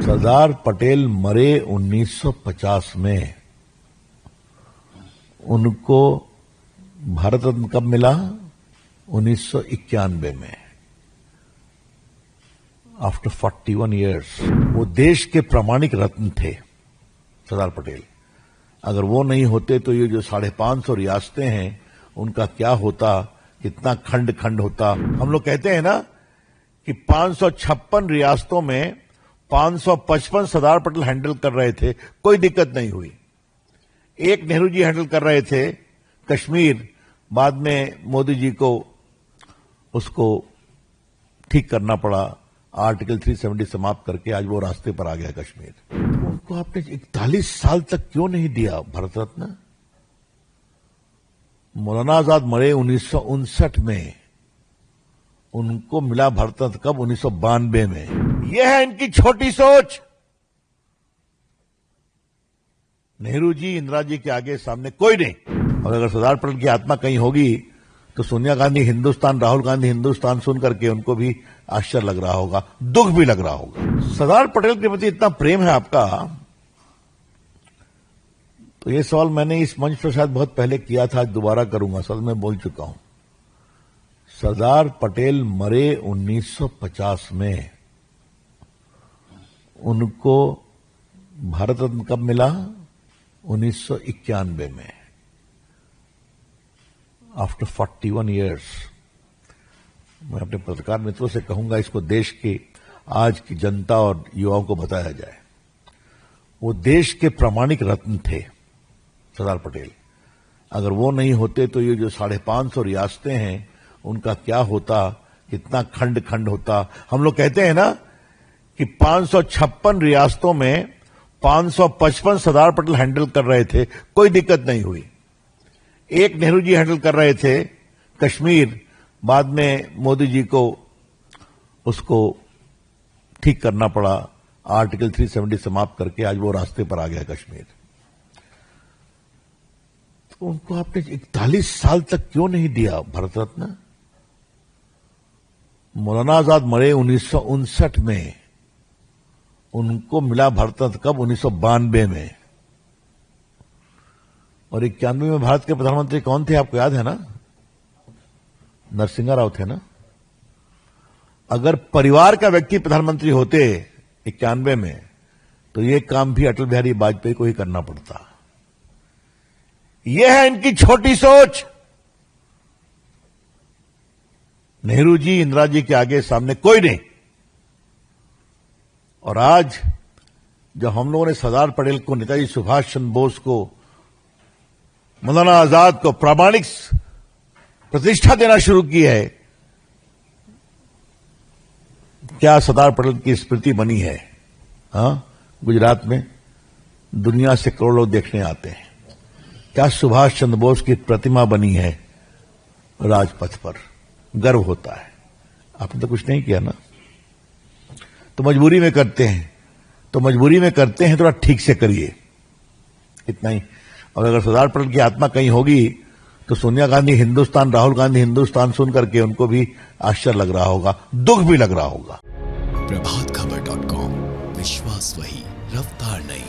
सरदार पटेल मरे 1950 में। उनको भारत रत्न कब मिला? 1991 में, आफ्टर 41 इयर्स। वो देश के प्रामाणिक रत्न थे सरदार पटेल। अगर वो नहीं होते तो ये जो 550 रियासतें हैं उनका क्या होता, कितना खंड खंड होता। हम लोग कहते हैं ना कि 556 रियासतों में 555 सरदार पटेल हैंडल कर रहे थे, कोई दिक्कत नहीं हुई। एक नेहरू जी हैंडल कर रहे थे कश्मीर, बाद में मोदी जी को उसको ठीक करना पड़ा, आर्टिकल 370 समाप्त करके आज वो रास्ते पर आ गया कश्मीर। तो उनको आपने 41 साल तक क्यों नहीं दिया भारत रत्न? मौलाना आजाद मरे 1959 में, उनको मिला भारत रत्न कब? 1992 में। यह है इनकी छोटी सोच। नेहरू जी, इंदिरा जी के आगे सामने कोई नहीं। और अगर सरदार पटेल की आत्मा कहीं होगी तो सोनिया गांधी हिंदुस्तान, राहुल गांधी हिंदुस्तान सुन करके उनको भी आश्चर्य लग रहा होगा, दुख भी लग रहा होगा। सरदार पटेल के प्रति इतना प्रेम है आपका, तो ये सवाल मैंने इस मंच पर शायद बहुत पहले किया था, आज दोबारा करूंगा। असल में बोल चुका हूं। सरदार पटेल मरे 1950 में। उनको भारत रत्न कब मिला? 1991 में, आफ्टर 41 इयर्स। मैं अपने पत्रकार मित्रों से कहूंगा इसको देश की आज की जनता और युवाओं को बताया जाए। वो देश के प्रामाणिक रत्न थे सरदार पटेल। अगर वो नहीं होते तो ये जो 550 रियासतें हैं उनका क्या होता, कितना खंड खंड होता। हम लोग कहते हैं ना कि 556 रियासतों में 555 सरदार पटेल हैंडल कर रहे थे, कोई दिक्कत नहीं हुई। एक नेहरू जी हैंडल कर रहे थे कश्मीर, बाद में मोदी जी को उसको ठीक करना पड़ा, आर्टिकल 370 समाप्त करके आज वो रास्ते पर आ गया कश्मीर। तो उनको आपने 41 साल तक क्यों नहीं दिया भारत रत्न? मौलाना आजाद मरे 1959 में, उनको मिला भारत रत्न कब? 1992 में। और 91 में भारत के प्रधानमंत्री कौन थे आपको याद है ना? नरसिंह राव थे ना। अगर परिवार का व्यक्ति प्रधानमंत्री होते 91 में तो ये काम भी अटल बिहारी वाजपेयी को ही करना पड़ता। यह है इनकी छोटी सोच। नेहरू जी, इंदिरा जी के आगे सामने कोई नहीं। और आज जब हम लोगों ने सरदार पटेल को, नेताजी सुभाष चंद्र बोस को, मौलाना आजाद को प्रामाणिक प्रतिष्ठा देना शुरू की है, क्या सरदार पटेल की स्मृति बनी है? हाँ, गुजरात में दुनिया से करोड़ों लोग देखने आते हैं। क्या सुभाष चंद्र बोस की प्रतिमा बनी है राजपथ पर? गर्व होता है। आपने तो कुछ नहीं किया ना, तो मजबूरी में करते हैं। तो मजबूरी में करते हैं, थोड़ा ठीक से करिए, इतना ही। और अगर सरदार पटेल की आत्मा कहीं होगी तो सोनिया गांधी हिंदुस्तान, राहुल गांधी हिंदुस्तान सुन करके उनको भी आश्चर्य लग रहा होगा, दुख भी लग रहा होगा। प्रभातखबर.com, विश्वास वही, रफ्तार नहीं।